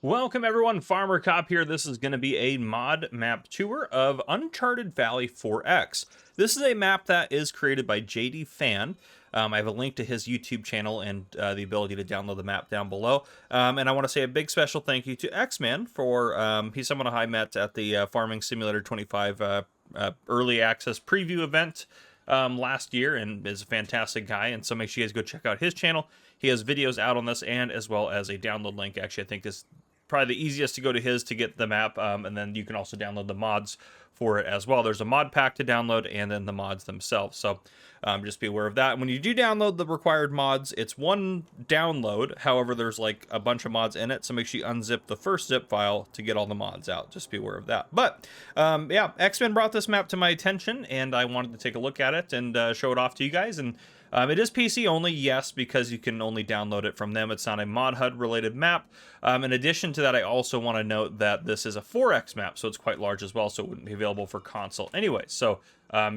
Welcome everyone, Farmer Cop here. This is going to be a mod map tour of Uncharted Valley 4X. This is a map that is created by JD Fan. I have a link to his YouTube channel and the ability to download the map down below. And I want to say a big special thank you to X-Man for, he's someone I met at the Farming Simulator 25 early access preview event last year, and is a fantastic guy. And so make sure you guys go check out his channel. He has videos out on this, and as well as a download link. Actually, I think this probably the easiest to go to his to get the map, and then you can also download the mods for it as well. There's a mod pack to download and then the mods themselves, so just be aware of that. When you do download the required mods, it's one download. However, there's like a bunch of mods in it, so make sure you unzip the first zip file to get all the mods out. Just be aware of that. But yeah, X-Men brought this map to my attention, and I wanted to take a look at it and show it off to you guys. And it is PC only, yes, because you can only download it from them. It's not a Mod HUD related map. In addition to that, I also want to note that this is a 4X map, so it's quite large as well, so it wouldn't be available for console anyway. So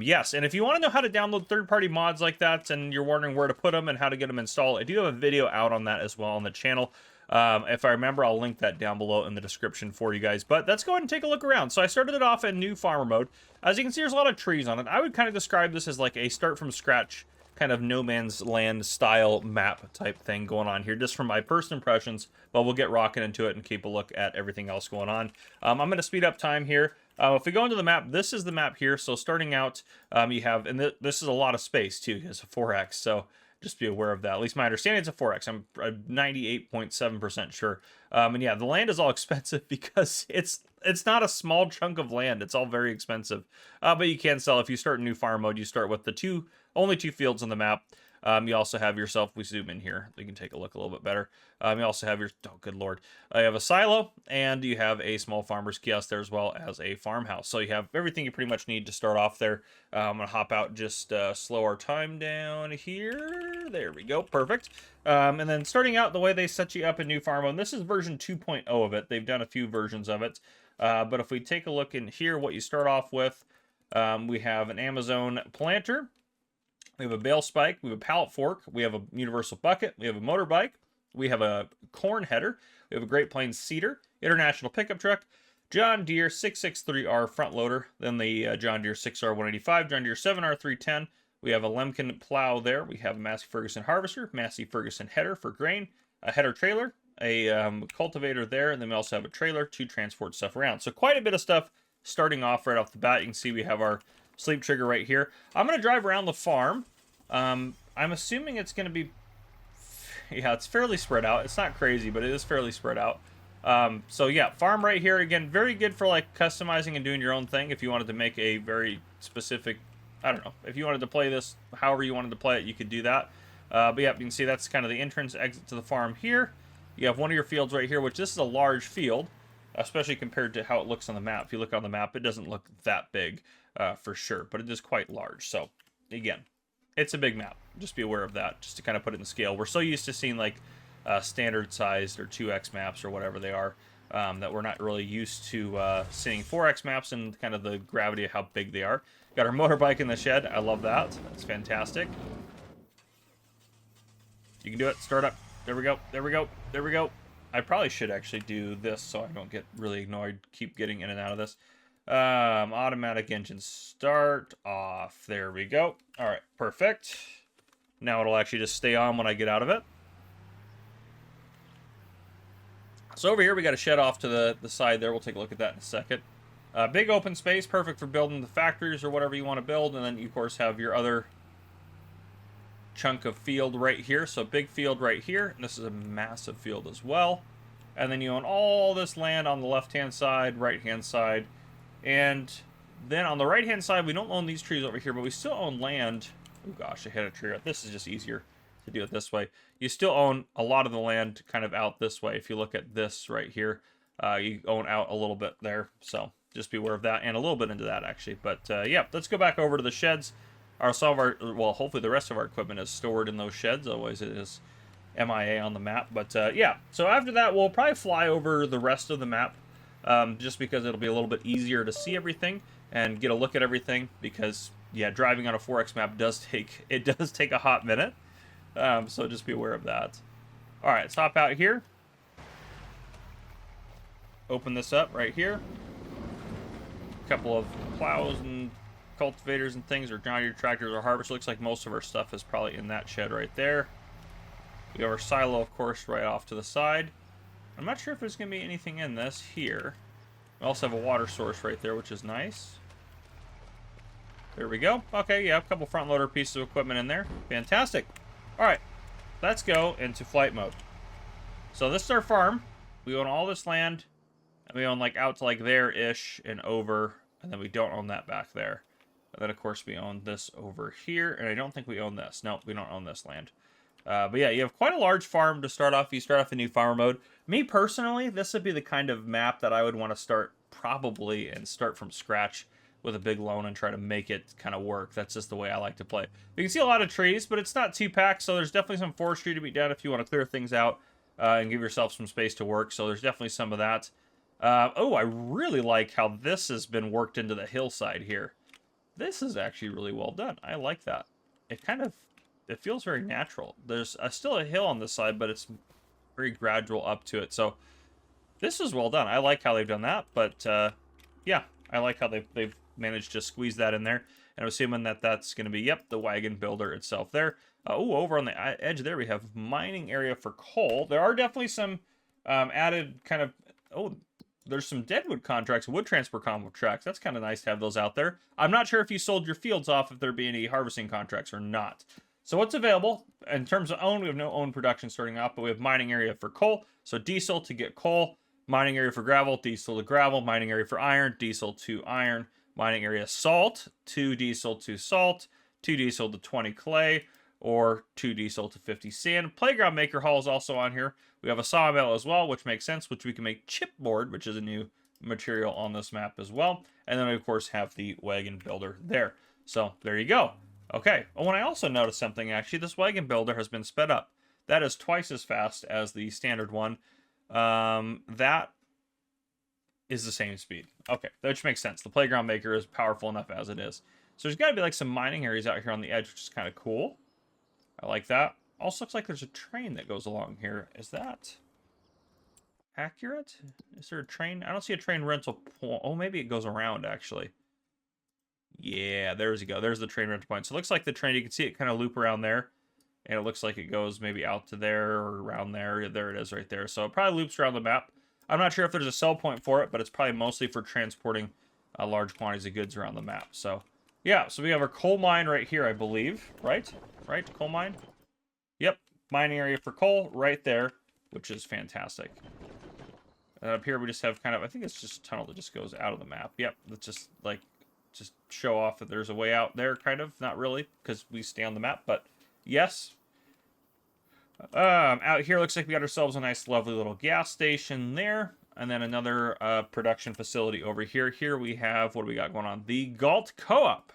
yes, and if you want to know how to download third-party mods like that, and you're wondering where to put them and how to get them installed, I do have a video out on that as well on the channel. If I remember, I'll link that down below in the description for you guys. But let's go ahead and take a look around. So I started it off in new farmer mode. As you can see, there's a lot of trees on it. I would kind of describe this as like a start from scratch kind of no man's land style map type thing going on here, just from my first impressions, but we'll get rocking into it and keep a look at everything else going on. I'm going to speed up time here. If we go into the map, this is the map here. So starting out, you have, and this is a lot of space too. It's a 4X, so just be aware of that. At least my understanding it's a 4X. I'm 98.7% sure. And yeah, the land is all expensive because it's not a small chunk of land. It's all very expensive. But you can sell if you start in new farm mode. You start with the only two fields on the map. You also have yourself, we zoom in here, you can take a look a little bit better. You also have your, oh good lord, you have a silo, and you have a small farmer's kiosk there, as well as a farmhouse. So you have everything you pretty much need to start off there. I'm gonna hop out, just slow our time down here. There we go, perfect. And then starting out, the way they set you up in new farm mode, this is version 2.0 of it. They've done a few versions of it. But if we take a look in here, what you start off with, we have an Amazon planter. We have a bale spike, we have a pallet fork, we have a universal bucket, we have a motorbike, we have a corn header, we have a Great Plains seeder, international pickup truck, John Deere 663R front loader, then the John Deere 6R185, John Deere 7R310, we have a Lemken plow there, we have a Massey Ferguson harvester, Massey Ferguson header for grain, a header trailer, a cultivator there, and then we also have a trailer to transport stuff around. So quite a bit of stuff starting off right off the bat. You can see we have our sleep trigger right here. I'm going to drive around the farm. I'm assuming it's going to be, yeah, it's fairly spread out. It's not crazy, but it is fairly spread out. So yeah, farm right here, again, very good for like customizing and doing your own thing. If you wanted to make a very specific, I don't know, if you wanted to play this however you wanted to play it, you could do that. But yeah, you can see that's kind of the entrance exit to the farm here. You have one of your fields right here, which this is a large field, especially compared to how it looks on the map. If you look on the map, it doesn't look that big for sure, but it is quite large. So again, it's a big map. Just be aware of that, just to kind of put it in scale. We're so used to seeing like standard sized or 2X maps or whatever they are, that we're not really used to seeing 4X maps and kind of the gravity of how big they are. Got our motorbike in the shed. I love that. That's fantastic. You can do it. Start up. There we go. There we go. There we go. I probably should actually do this so I don't get really annoyed. Keep getting in and out of this. Automatic engine start off. There we go. All right, perfect. Now it'll actually just stay on when I get out of it. So over here we got a shed off to the side there. We'll take a look at that in a second. Big open space, perfect for building the factories or whatever you want to build. And then you of course have your other chunk of field right here. So big field right here, and this is a massive field as well. And then you own all this land on the left hand side, right hand side, and then on the right hand side we don't own these trees over here, but we still own land. Oh gosh, I hit a tree. This is just easier to do it this way. You still own a lot of the land kind of out this way. If you look at this right here, you own out a little bit there, so just be aware of that, and a little bit into that actually. But yeah, let's go back over to the sheds. Some of our, well, hopefully the rest of our equipment is stored in those sheds, otherwise it is MIA on the map. But yeah, so after that we'll probably fly over the rest of the map, just because it'll be a little bit easier to see everything and get a look at everything, because yeah, driving on a 4X map does take a hot minute, so just be aware of that. All right, let's hop out here. open this up right here. A couple of plows and cultivators and things, or John Deere tractors or harvester. Looks like most of our stuff is probably in that shed right there. We have our silo, of course, right off to the side. I'm not sure if there's going to be anything in this here. We also have a water source right there, which is nice. There we go. Okay, yeah, a couple front loader pieces of equipment in there. Fantastic. All right, let's go into flight mode. So this is our farm. We own all this land, and we own like out to like there-ish and over, and then we don't own that back there. And then, of course, we own this over here, and I don't think we own this. Nope, we don't own this land. But yeah, you have quite a large farm to start off. You start off in new farmer mode. Me, personally, this would be the kind of map that I would want to start probably and start from scratch with a big loan and try to make it kind of work. That's just the way I like to play. You can see a lot of trees, but it's not too packed, so there's definitely some forestry to be done if you want to clear things out and give yourself some space to work. So there's definitely some of that. Oh, I really like how this has been worked into the hillside here. This is actually really well done. I like that. It feels very natural. There's still a hill on this side, but it's very gradual up to it. So this is well done. I like how they've done that, but yeah, I like how they've managed to squeeze that in there. And I'm assuming that that's going to be, yep, the wagon builder itself there. Oh, over on the edge there, we have mining area for coal. There are definitely some added kind of, oh, there's some deadwood contracts, wood transport contracts. That's kind of nice to have those out there. I'm not sure if you sold your fields off, if there be any harvesting contracts or not. So what's available in terms of own? We have no own production starting off, but we have mining area for coal. So diesel to get coal, mining area for gravel, diesel to gravel, mining area for iron, diesel to iron, mining area salt, 2 diesel to salt, 2 diesel to 20 clay, or 2 diesel to 50 sand. Playground maker hall is also on here. We have a sawmill as well, which makes sense, which we can make chipboard, which is a new material on this map as well. And then we, of course, have the wagon builder there. So there you go. Okay. Oh, and I also noticed something, actually. This wagon builder has been sped up. That is twice as fast as the standard one. That is the same speed. Okay, which makes sense. The playground maker is powerful enough as it is. So there's got to be like some mining areas out here on the edge, which is kind of cool. I like that. Also looks like there's a train that goes along here. Is that accurate? Is there a train? I don't see a train rental point. Oh, maybe it goes around, actually. Yeah, there's you go. There's the train rental point. So it looks like the train, you can see it kind of loop around there. And it looks like it goes maybe out to there or around there. There it is right there. So it probably loops around the map. I'm not sure if there's a sell point for it, but it's probably mostly for transporting large quantities of goods around the map. So, yeah. So we have our coal mine right here, I believe. Right? Right? Coal mine? Yep. Mining area for coal right there, which is fantastic. And up here we just have kind of, I think it's just a tunnel that just goes out of the map. Yep. Let's just just show off that there's a way out there, kind of. Not really, because we stay on the map, but yes. Out here looks like we got ourselves a nice lovely little gas station there, and then another production facility over here. Here we have, what do we got going on? The Galt Co-op,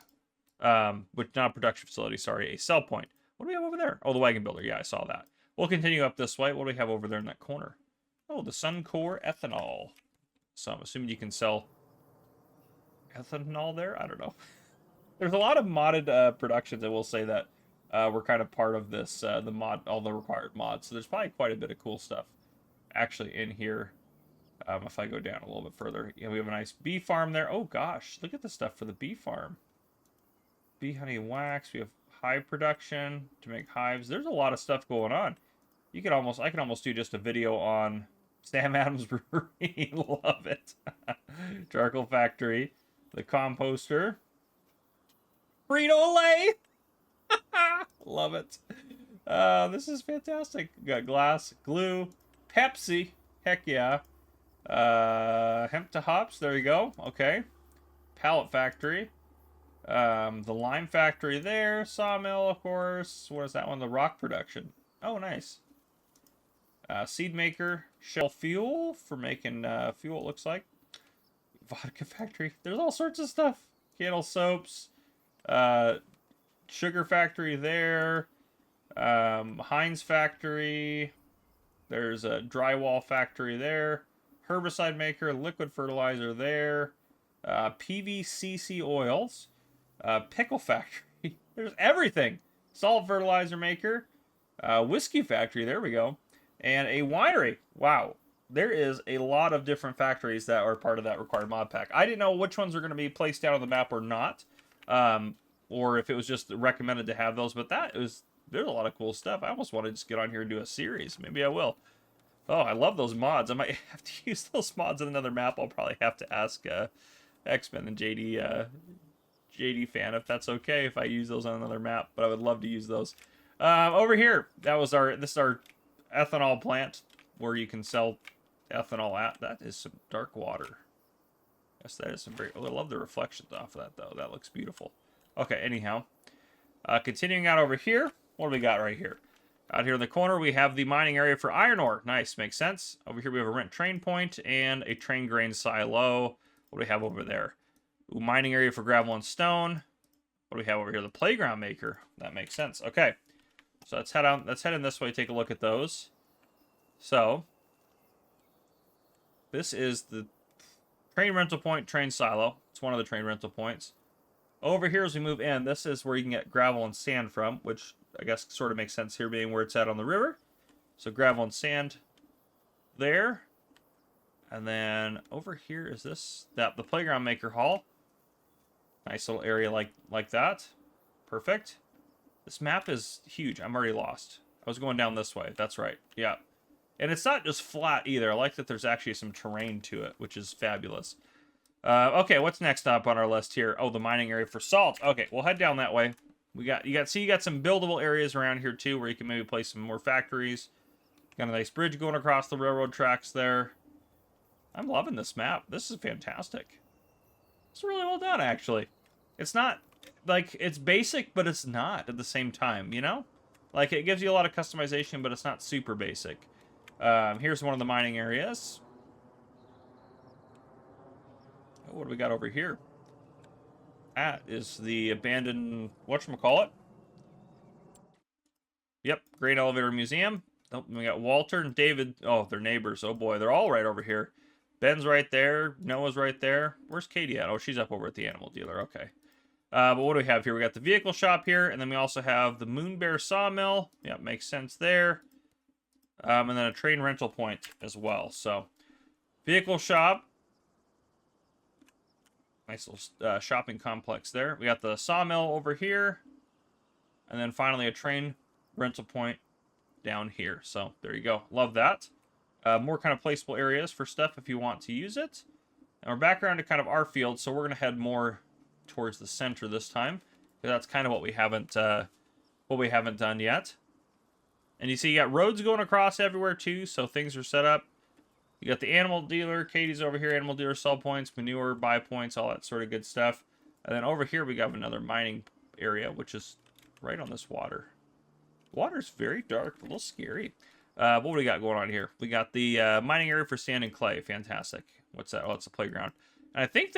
which not a production facility, sorry, a sell point. What do we have over there? Oh, the wagon builder. Yeah, I saw that. We'll continue up this way. What do we have over there in that corner? Oh, the Suncor ethanol. So I'm assuming you can sell ethanol there. I don't know. There's a lot of modded productions, I will say, that we're kind of part of this, the mod, all the required mods. So there's probably quite a bit of cool stuff actually in here. If I go down a little bit further, yeah, we have a nice bee farm there. Oh gosh, look at the stuff for the bee farm. Bee honey wax. We have hive production to make hives. There's a lot of stuff going on. I can almost do just a video on Sam Adams Brewery. Love it. Charcoal factory, the composter, Frito-Lay. Love it. This is fantastic. We got glass, glue, Pepsi. Heck yeah. Hemp to hops. There you go. Okay. Pallet factory. The lime factory there. Sawmill, of course. What is that one? The rock production. Oh, nice. Seed maker. Shell fuel for making fuel, it looks like. Vodka factory. There's all sorts of stuff. Candle soaps. Sugar factory there. Heinz factory. There's a drywall factory there. Herbicide maker, liquid fertilizer there. PVCC oils. Pickle factory. There's everything. Salt fertilizer maker. Whiskey factory. There we go. And a winery. Wow. there is a lot of different factories that are part of that required mod pack. I didn't know which ones were going to be placed down on the map or not, or if it was just recommended to have those. But there's a lot of cool stuff. I almost want to just get on here and do a series. Maybe I will. Oh, I love those mods. I might have to use those mods in another map. I'll probably have to ask X-Men and JD fan if that's okay if I use those on another map. But I would love to use those. Over here, this is our ethanol plant where you can sell ethanol at. That is some dark water. Yes, that is some very... Oh, I love the reflections off of that, though. That looks beautiful. Okay, anyhow. Continuing out over here, what do we got right here? Out here in the corner, we have the mining area for iron ore. Nice, makes sense. Over here, we have a rent train point and a train grain silo. What do we have over there? Ooh, mining area for gravel and stone. What do we have over here? The playground maker. That makes sense. Okay, so let's head out. Let's head in this way. Take a look at those. So, this is the train rental point, train silo. It's one of the train rental points. Over here, as we move in, this is where you can get gravel and sand from, which I guess sort of makes sense here being where it's at on the river. So gravel and sand there. And then over here is the playground maker hall. Nice little area like that. Perfect. This map is huge. I'm already lost. I was going down this way. That's right. Yeah. And it's not just flat either. I like that there's actually some terrain to it, which is fabulous. Okay, what's next up on our list here? Oh, the mining area for salt. Okay, we'll head down that way. You got some buildable areas around here too, where you can maybe place some more factories. Got a nice bridge going across the railroad tracks there. I'm loving this map. This is fantastic. It's really well done, actually. It's not like it's basic, but it's not at the same time. You know, like it gives you a lot of customization, but it's not super basic. Here's one of the mining areas. What do we got over here? That is the abandoned, whatchamacallit? Yep, Grain Elevator Museum. Oh, we got Walter and David. Oh, they're neighbors. Oh boy, they're all right over here. Ben's right there. Noah's right there. Where's Katie at? Oh, she's up over at the animal dealer. Okay. But what do we have here? We got the vehicle shop here, and then we also have the Moon Bear Sawmill. Yeah, makes sense there. And then a train rental point as well. So, vehicle shop. Nice little shopping complex there. We got the sawmill over here. And then finally a train rental point down here. So there you go. Love that. More kind of placeable areas for stuff if you want to use it. And we're back around to kind of our field. So we're going to head more towards the center this time. Because that's kind of what we haven't done yet. And you see you got roads going across everywhere too. So things are set up. You got the animal dealer. Katie's over here. Animal dealer sell points, manure, buy points, all that sort of good stuff. And then over here we got another mining area, which is right on this water. Water's very dark, a little scary. What do we got going on here? We got the mining area for sand and clay. Fantastic. What's that? Oh, it's a playground. And I think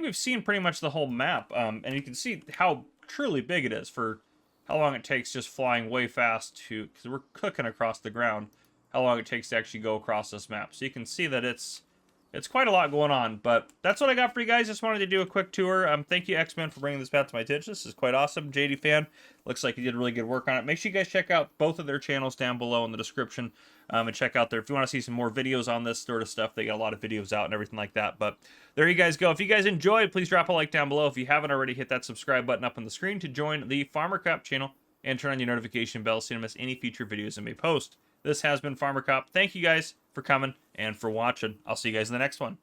we've seen pretty much the whole map. And you can see how truly big it is for how long it takes just flying way fast because we're cooking across the ground. How long it takes to actually go across this map. So you can see that it's quite a lot going on. But that's what I got for you guys. Just wanted to do a quick tour. Thank you, X-Men, for bringing this back to my attention. This is quite awesome. JD fan. Looks like he did really good work on it. Make sure you guys check out both of their channels down below in the description. And check out there. If you want to see some more videos on this sort of stuff, they got a lot of videos out and everything like that. But there you guys go. If you guys enjoyed, please drop a like down below. If you haven't already, hit that subscribe button up on the screen to join the Farmer Cop channel. And turn on your notification bell so you don't miss any future videos I may post. This has been Farmer Cop. Thank you guys for coming and for watching. I'll see you guys in the next one.